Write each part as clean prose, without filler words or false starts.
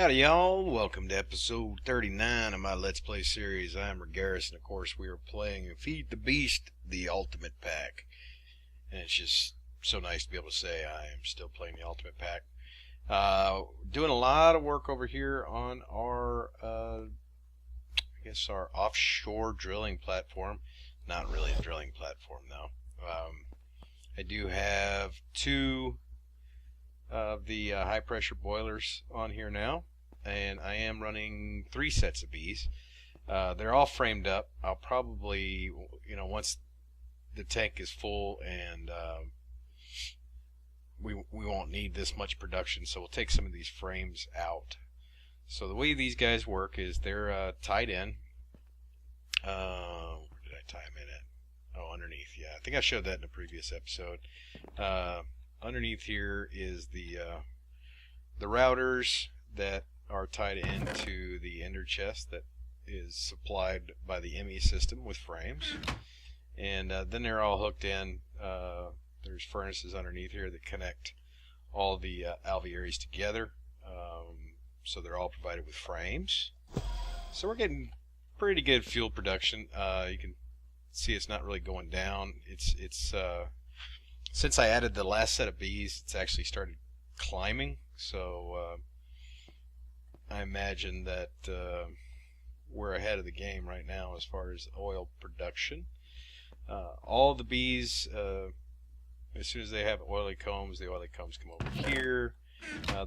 Howdy y'all, welcome to episode 39 of my Let's Play series. I'm Ragaras, and of course we are playing Feed the Beast, the Ultimate Pack. And it's just so nice to be able to say I am still playing the Ultimate Pack. Doing a lot of work over here on our, our offshore drilling platform. Not really a drilling platform though. I do have two of the high pressure boilers on here now, and I am running 3 sets of bees. They're all framed up. I'll probably, once the tank is full and we won't need this much production, so we'll take some of these frames out. So the way these guys work is they're tied in. Where did I tie them in at? Oh, underneath. Yeah, I think I showed that in a previous episode. Underneath here is the routers that are tied into the ender chest that is supplied by the ME system with frames, and then they're all hooked in. There's furnaces underneath here that connect all the alveoles together, so they're all provided with frames. So we're getting pretty good fuel production. You can see it's not really going down. It's since I added the last set of bees, it's actually started climbing, so I imagine that we're ahead of the game right now as far as oil production. All the bees, as soon as they have oily combs, the oily combs come over here.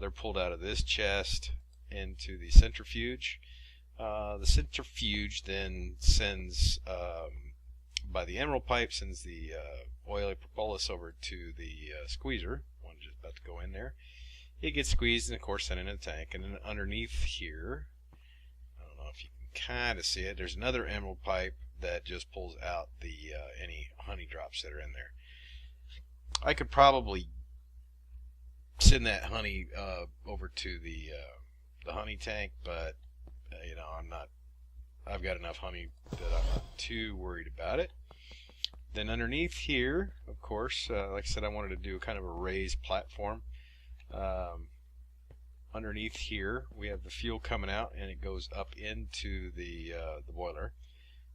They're pulled out of this chest into the centrifuge. The centrifuge then sends, by the emerald pipe, sends the oily propolis over to the squeezer, one just about to go in there. It gets squeezed and of course sent in the tank, and then underneath here, I don't know if you can kind of see it, there's another emerald pipe that just pulls out the any honey drops that are in there. I could probably send that honey over to the honey tank, but I've got enough honey that I'm not too worried about it. Then underneath here, of course, like I said, I wanted to do kind of a raised platform. Underneath here, we have the fuel coming out, and it goes up into the boiler.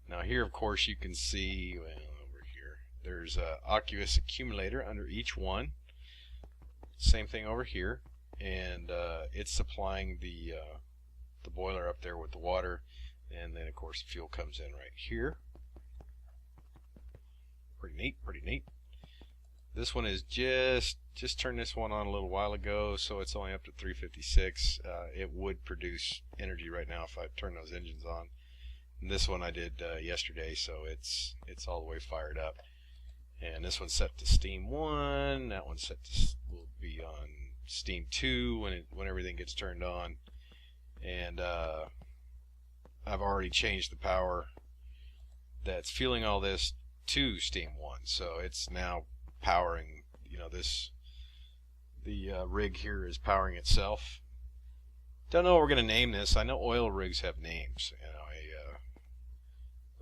Now here, of course, you can see over here, there's an aqueous accumulator under each one. Same thing over here, and it's supplying the boiler up there with the water, and then of course the fuel comes in right here. Pretty neat, pretty neat. This one is just turned this one on a little while ago, so it's only up to 356. It would produce energy right now if I turn those engines on. And this one I did yesterday, so it's all the way fired up. And this one's set to steam 1. That one's set to will be on steam 2 when everything gets turned on. And I've already changed the power that's fueling all this to steam 1, so it's now powering, the rig here is powering itself. Don't know what we're going to name this. I know oil rigs have names,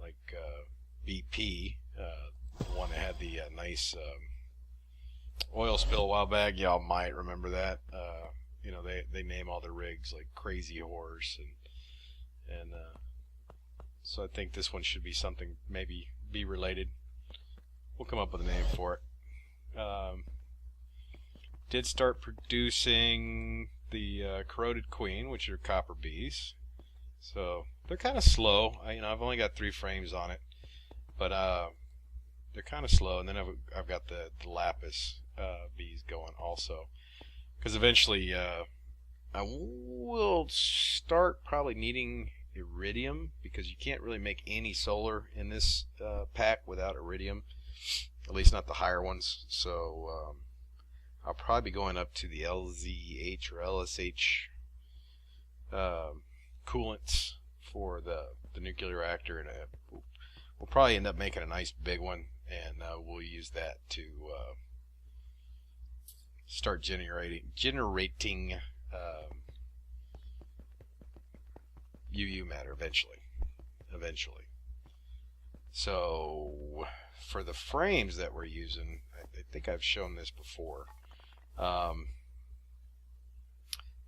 like BP, the one that had the nice oil spill a while back. Y'all might remember that. They name all their rigs like Crazy Horse, and so I think this one should be something, maybe be related. We'll come up with a name for it. Did start producing the corroded queen, which are copper bees. So they're kind of slow. I've only got 3 frames on it, but they're kind of slow. And then I've got the lapis bees going also, because eventually I will start probably needing iridium, because you can't really make any solar in this pack without iridium, at least not the higher ones. So I'll probably be going up to the LZH or LSH coolants for the nuclear reactor, and we'll probably end up making a nice big one, and we'll use that to start generating UU matter eventually. So for the frames that we're using, I think I've shown this before.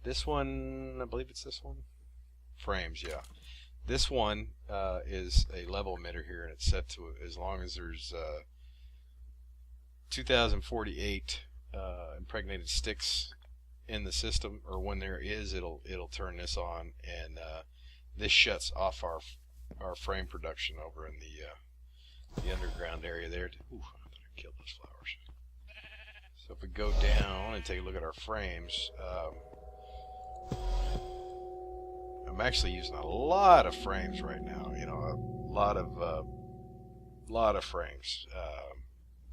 This one, I believe it's this one. Frames, yeah. This one is a level emitter here, and it's set to as long as there's 2048 impregnated sticks in the system, or when there is, it'll turn this on, and this shuts off our frame production over in the underground area there. Ooh, I thought I killed those flowers. So if we go down and take a look at our frames, I'm actually using a lot of frames right now. You know, a lot of frames.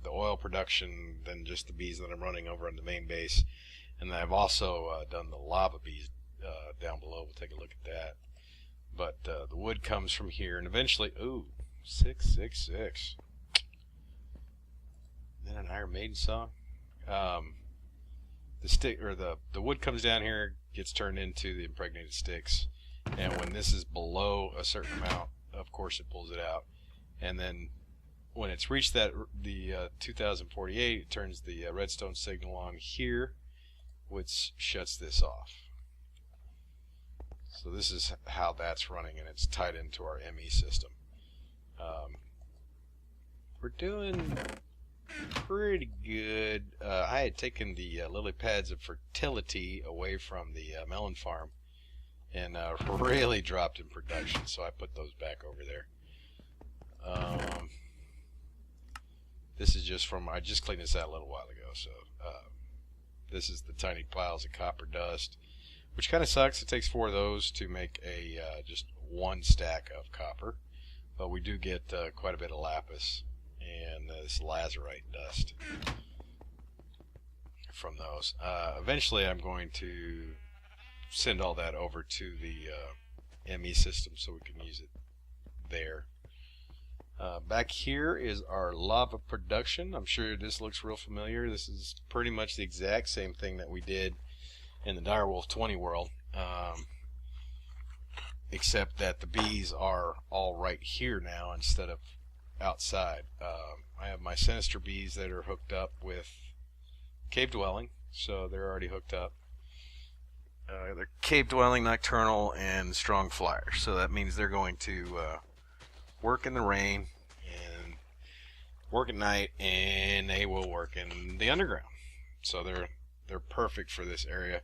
The oil production, then just the bees that I'm running over on the main base, and then I've also done the lava bees down below. We'll take a look at that. But the wood comes from here, and eventually, ooh, 666. Then an Iron Maiden song. The stick, or the wood comes down here, gets turned into the impregnated sticks, and when this is below a certain amount, of course it pulls it out, and then when it's reached the 2048, it turns the redstone signal on here, which shuts this off. So this is how that's running, and it's tied into our ME system. We're doing pretty good. I had taken the lily pads of fertility away from the melon farm, and really dropped in production, so I put those back over there. This is just from, I just cleaned this out a little while ago, so this is the tiny piles of copper dust, which kind of sucks. It takes 4 of those to make a just one stack of copper, but we do get quite a bit of lapis and this lazurite dust from those. Eventually I'm going to send all that over to the ME system so we can use it there. Back here is our lava production. I'm sure this looks real familiar. This is pretty much the exact same thing that we did in the Direwolf 20 world, except that the bees are all right here now instead of outside. I have my sinister bees that are hooked up with cave dwelling, so they're already hooked up. They're cave dwelling, nocturnal, and strong flyers, so that means they're going to work in the rain and work at night, and they will work in the underground. So they're perfect for this area.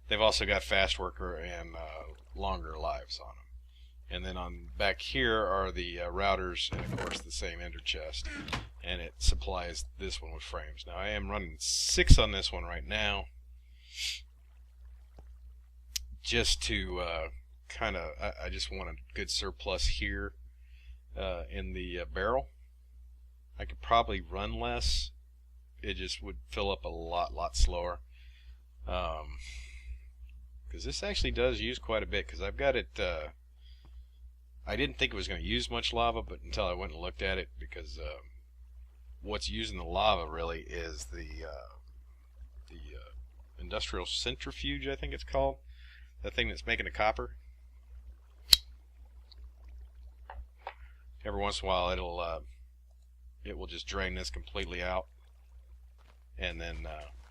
They've also got fast worker and longer lives on them. And then on back here are the routers, and of course the same ender chest, and it supplies this one with frames. Now I am running 6 on this one right now, just to I just want a good surplus here in the barrel. I could probably run less. It just would fill up a lot slower, because this actually does use quite a bit, because I've got it I didn't think it was going to use much lava, but until I went and looked at it, because what's using the lava really is the industrial centrifuge, I think it's called, that thing that's making the copper. Every once in a while it will just drain this completely out, and then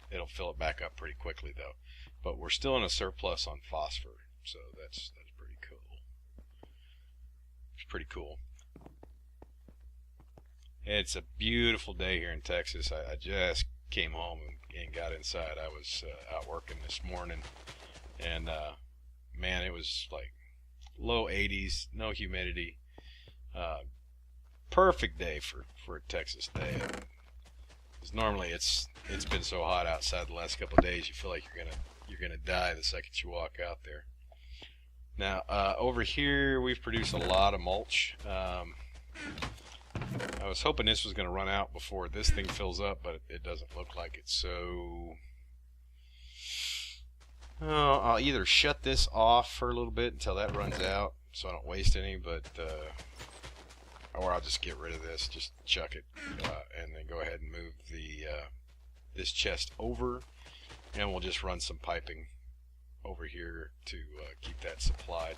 it'll fill it back up pretty quickly though. But we're still in a surplus on phosphor, so that's pretty cool. It's pretty cool. It's a beautiful day here in Texas. I just came home and got inside. I was out working this morning, and man, it was like low 80s, no humidity. Perfect day for a Texas day. Because normally it's been so hot outside the last couple of days, you feel like you're gonna die the second you walk out there. Now over here we've produced a lot of mulch. I was hoping this was going to run out before this thing fills up, but it doesn't look like it. So I'll either shut this off for a little bit until that runs out, so I don't waste any, or I'll just get rid of this, just chuck it, and then go ahead and move this chest over, and we'll just run some piping over here to keep that supplied.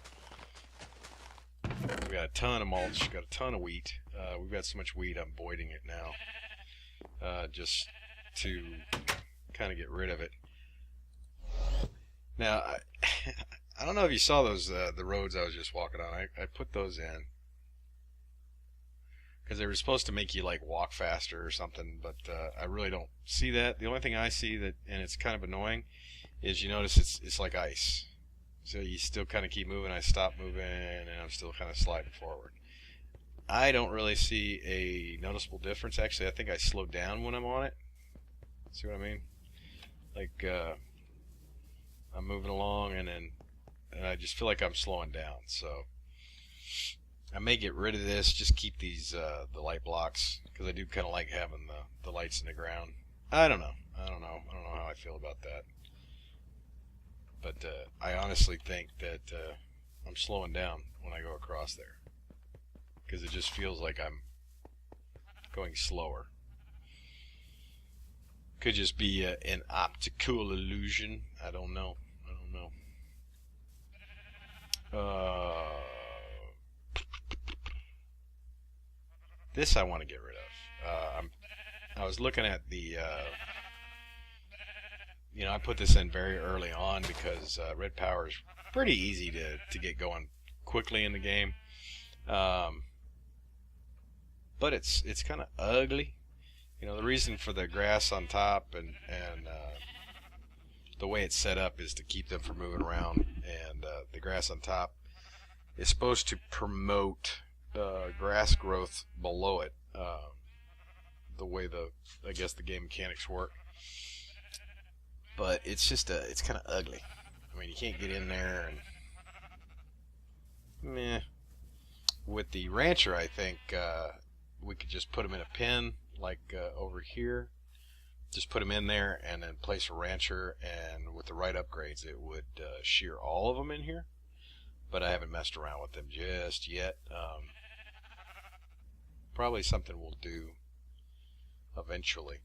We got a ton of mulch, got a ton of wheat. We've got so much wheat I'm voiding it now, just to kind of get rid of it. Now, I don't know if you saw those the roads I was just walking on. I put those in because they were supposed to make you like walk faster or something, but I really don't see that. The only thing I see that, and it's kind of annoying, is you notice it's like ice. So you still kind of keep moving. I stop moving, and I'm still kind of sliding forward. I don't really see a noticeable difference. Actually, I think I slow down when I'm on it. See what I mean? Like I'm moving along, and I just feel like I'm slowing down. So I may get rid of this. Just keep these the light blocks, because I do kind of like having the lights in the ground. I don't know how I feel about that. But I honestly think that I'm slowing down when I go across there, because it just feels like I'm going slower. Could just be an optical illusion. I don't know. This I want to get rid of. I was looking at the I put this in very early on because red power is pretty easy to get going quickly in the game, but it's kind of ugly. The reason for the grass on top and the way it's set up is to keep them from moving around, and the grass on top is supposed to promote grass growth below it, the way I guess the game mechanics work. But it's just it's kind of ugly. I mean, you can't get in there, and meh. With the rancher, I think we could just put them in a pen, like over here. Just put them in there, and then place a rancher, and with the right upgrades, it would shear all of them in here. But I haven't messed around with them just yet. Probably something we'll do eventually.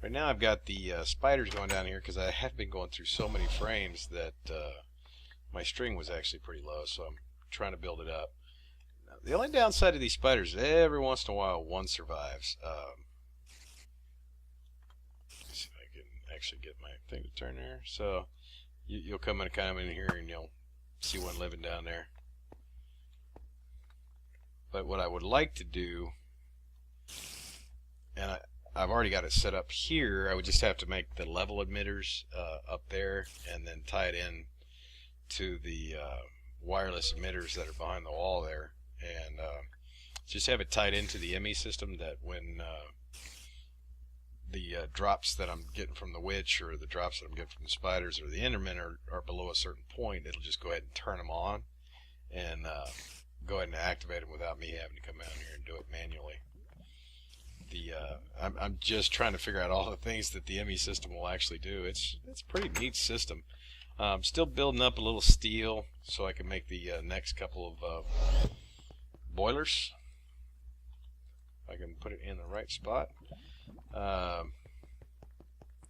Right now I've got the spiders going down here because I have been going through so many frames that my string was actually pretty low, so I'm trying to build it up. Now, the only downside of these spiders, every once in a while one survives. Let's see if I can actually get my thing to turn there. So you'll come in here and you'll see one living down there. But what I would like to do, and I've already got it set up here, I would just have to make the level emitters up there and then tie it in to the wireless emitters that are behind the wall there, and just have it tied into the ME system, that when the drops that I'm getting from the witch, or the drops that I'm getting from the spiders or the endermen are below a certain point, it'll just go ahead and turn them on and go ahead and activate them without me having to come out here and do it manually. I'm just trying to figure out all the things that the ME system will actually do. It's a pretty neat system. I'm still building up a little steel so I can make the next couple of boilers. I can put it in the right spot.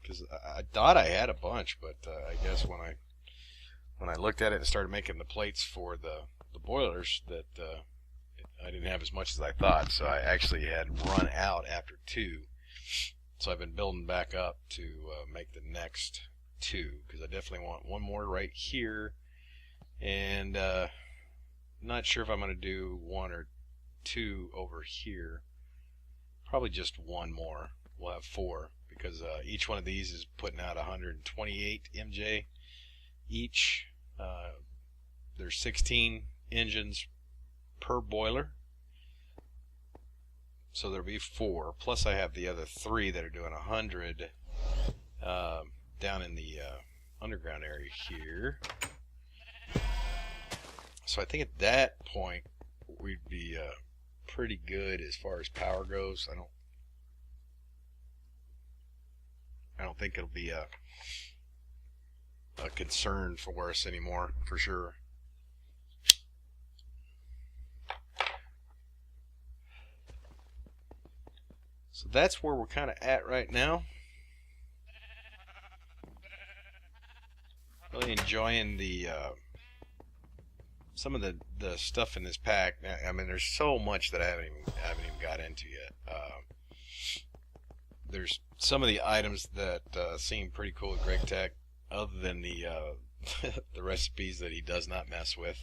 Because I thought I had a bunch, but I guess when I looked at it and started making the plates for the boilers, that I didn't have as much as I thought, so I actually had run out after 2. So I've been building back up to make the next 2, because I definitely want one more right here, and not sure if I'm going to do 1 or 2 over here. Probably just 1 more. We'll have 4, because each one of these is putting out 128 MJ each. There's 16 engines per boiler, so there'll be 4, plus I have the other 3 that are doing 100 down in the underground area here. So I think at that point we'd be pretty good as far as power goes. I don't think it'll be a concern for us anymore, for sure. So that's where we're kind of at right now. Really enjoying the some of the stuff in this pack. I mean, there's so much that I haven't even got into yet. There's some of the items that seem pretty cool with Greg Tech. other than the the recipes that he does not mess with.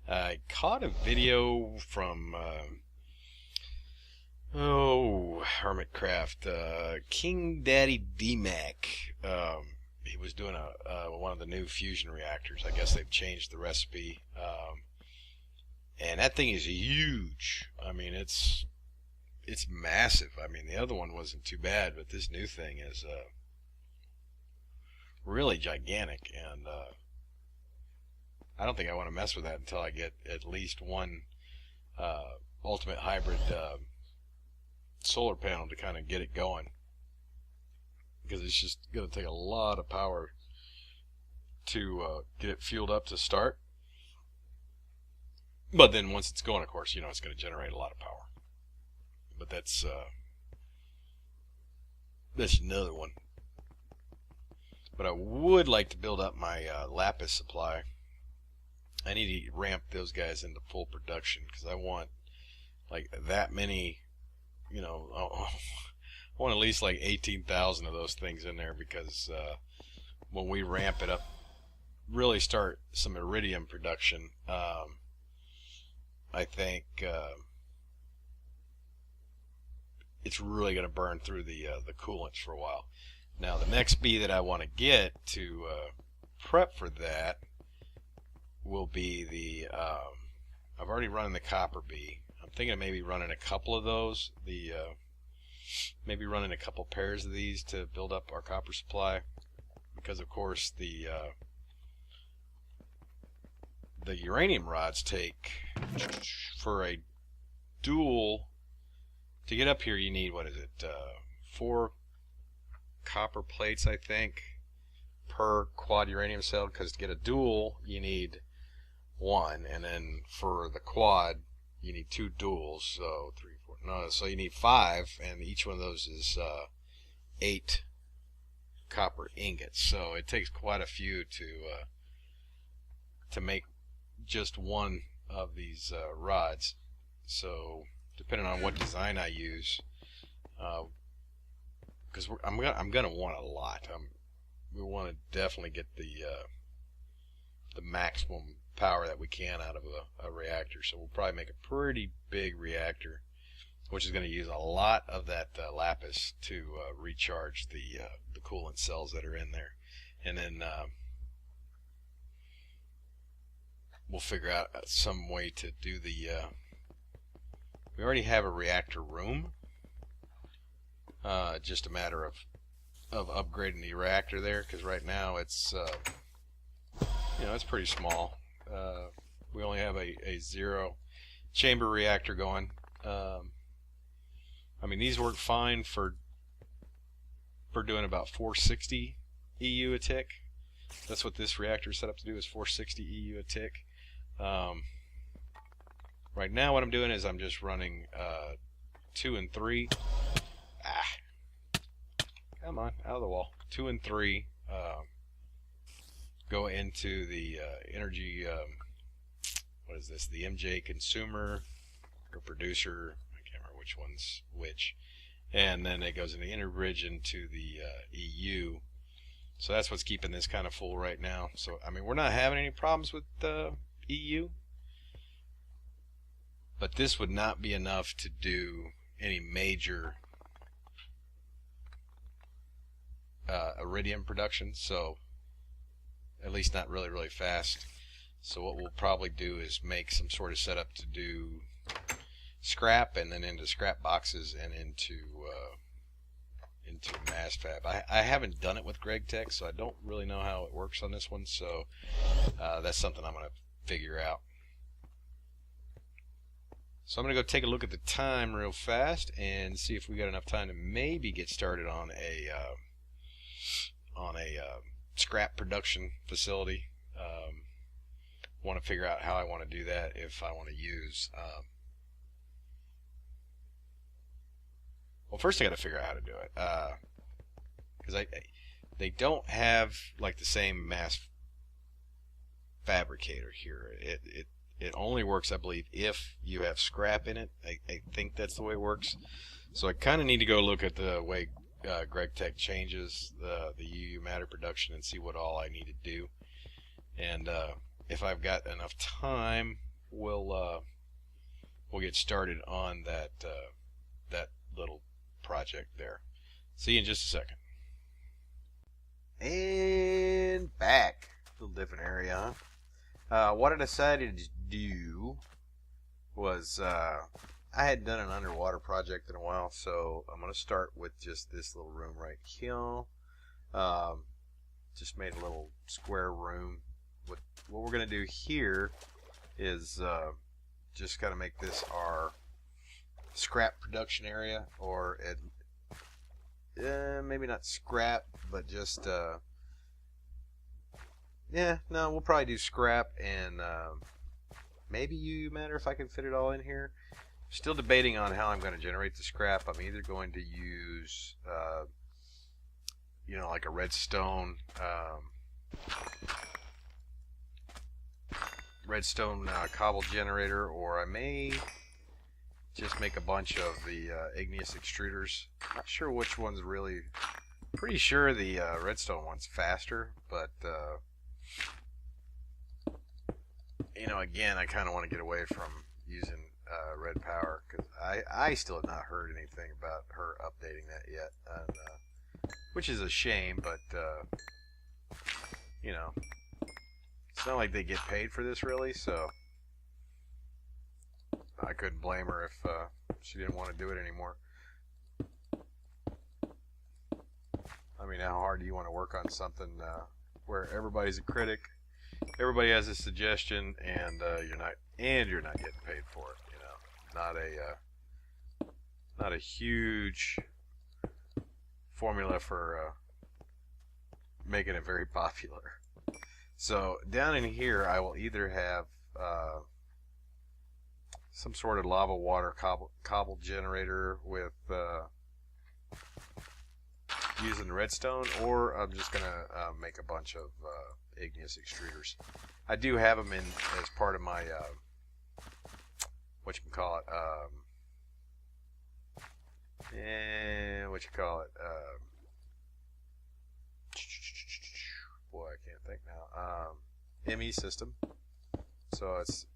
I caught a video from Hermitcraft, King Daddy D-Mac. He was doing one of the new fusion reactors. I guess they've changed the recipe, and that thing is huge. I mean, it's massive. I mean, the other one wasn't too bad, but this new thing is really gigantic, and I don't think I want to mess with that until I get at least one ultimate hybrid solar panel to kind of get it going, because it's just going to take a lot of power to get it fueled up to start. But then once it's going, of course, you know, it's going to generate a lot of power. But that's another one. But I would like to build up my lapis supply. I need to ramp those guys into full production, because I want like that many, you know, I want at least like 18,000 of those things in there, because when we ramp it up, really start some iridium production, I think it's really going to burn through the coolants for a while. Now the next bee that I want to get to prep for that will be the I've already run the copper bee. I'm thinking of maybe running a couple of those, maybe running a couple pairs of these to build up our copper supply, because of course the uranium rods take, for a dual, to get up here you need, what is it, 4 copper plates I think per quad uranium cell, because to get a dual you need 1, and then for the quad you need 2 duals, so 3, 4, no, so you need 5, and each one of those is 8 copper ingots, so it takes quite a few to make just one of these rods. So depending on what design I use, because I'm gonna want a lot. We want to definitely get the maximum power that we can out of a reactor. So we'll probably make a pretty big reactor, which is going to use a lot of that lapis to recharge the coolant cells that are in there, and then we'll figure out some way to do the. We already have a reactor room. Just a matter of upgrading the reactor there, because right now it's you know, it's pretty small. We only have a 0 chamber reactor going. I mean, these work fine for doing about 460 EU a tick. That's what this reactor is set up to do, is 460 EU a tick. Right now what I'm doing is I'm just running 2 and 3. Come on, out of the wall. 2 and 3 go into the energy, what is this, the MJ consumer or producer, I can't remember which one's which, and then it goes into interbridge into the EU. So that's what's keeping this kind of full right now. So I mean, we're not having any problems with EU, but this would not be enough to do any major iridium production, so at least not really fast. So what we'll probably do is make some sort of setup to do scrap, and then into scrap boxes, and into mass fab. I haven't done it with Greg Tech, so I don't really know how it works on this one, so that's something I'm going to figure out. So I'm going to go take a look at the time real fast and see if we got enough time to maybe get started on a scrap production facility. Want to figure out how I want to do that, if I want to use well, first I got to figure out how to do it, because they don't have like the same mass fabricator here. It only works, I believe, if you have scrap in it. I think that's the way it works. So I kind of need to go look at the way GregTech changes the UU matter production and see what all I need to do. And if I've got enough time, we'll get started on that little project there. See you in just a second. And back. A little different area, huh? What I decided to do was I hadn't done an underwater project in a while, so I'm going to start with just this little room right here. Just made a little square room. What we're going to do here is just kind of make this our scrap production area, or maybe not scrap, but just no, we'll probably do scrap and maybe UU matter if I can fit it all in here. Still debating on how I'm going to generate the scrap. I'm either going to use like a redstone cobble generator, or I may just make a bunch of the igneous extruders. Not sure which one's really. Pretty sure the redstone one's faster, but again, I kind of want to get away from using red power, because I still have not heard anything about her updating that yet, and, which is a shame, but it's not like they get paid for this really, so I couldn't blame her if she didn't want to do it anymore. I mean, how hard do you want to work on something where everybody's a critic, everybody has a suggestion, and you're not getting paid for it? Not a huge formula for making it very popular. So down in here, I will either have some sort of lava water cobble generator with using redstone, or I'm just gonna make a bunch of igneous extruders. I do have them in as part of my boy, I can't think now. ME system. So it's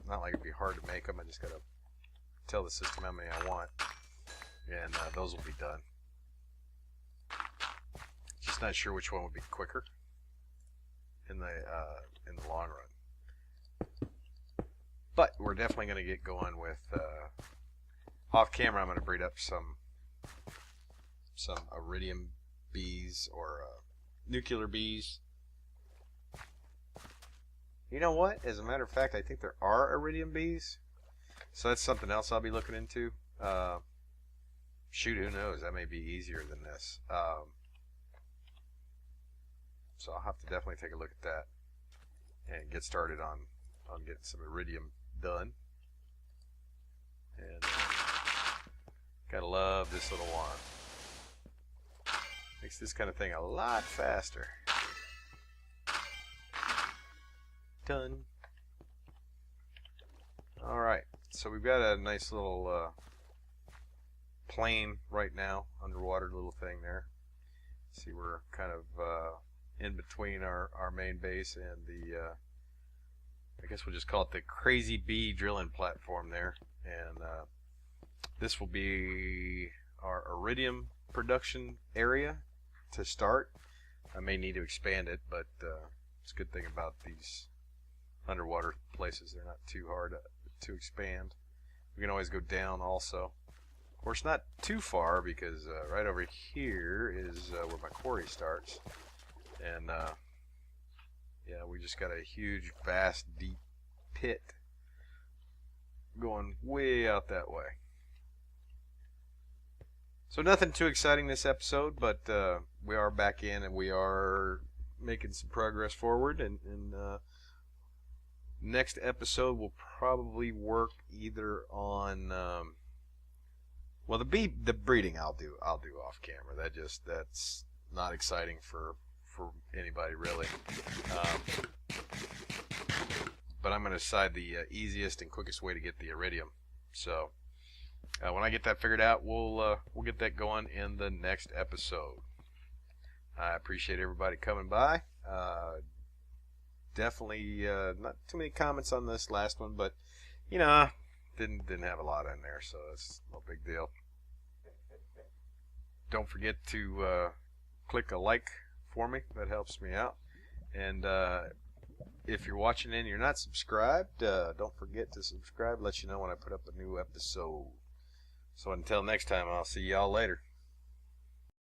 not like it'd be hard to make them. I just gotta tell the system how many I want, and those will be done. Just not sure which one would be quicker in the long run. But we're definitely going to get going with off camera. I'm going to breed up some iridium bees, or nuclear bees. You know what? As a matter of fact, I think there are iridium bees. So that's something else I'll be looking into. Shoot, who knows? That may be easier than this. So I'll have to definitely take a look at that and get started on getting some iridium done. And gotta love this little wand. Makes this kind of thing a lot faster. Done. Alright, so we've got a nice little plane right now, underwater little thing there. See, we're kind of in between our main base and the I guess we'll just call it the Crazy Bee drilling platform there, and this will be our iridium production area to start. I may need to expand it, but it's a good thing about these underwater places, they're not too hard to expand. We can always go down also. Of course, not too far, because right over here is where my quarry starts. And yeah, we just got a huge, vast, deep pit going way out that way. So nothing too exciting this episode, but we are back in and we are making some progress forward. And next episode will probably work either on well, the breeding I'll do off camera. That's not exciting for anybody really. But I'm going to decide the easiest and quickest way to get the iridium. So When I get that figured out, we'll get that going in the next episode. I appreciate everybody coming by. Definitely not too many comments on this last one, but you know, didn't have a lot in there, so it's no big deal. Don't forget to click a like for me. That helps me out. And if you're watching and you're not subscribed, don't forget to subscribe. Let you know when I put up a new episode. So until next time, I'll see y'all later.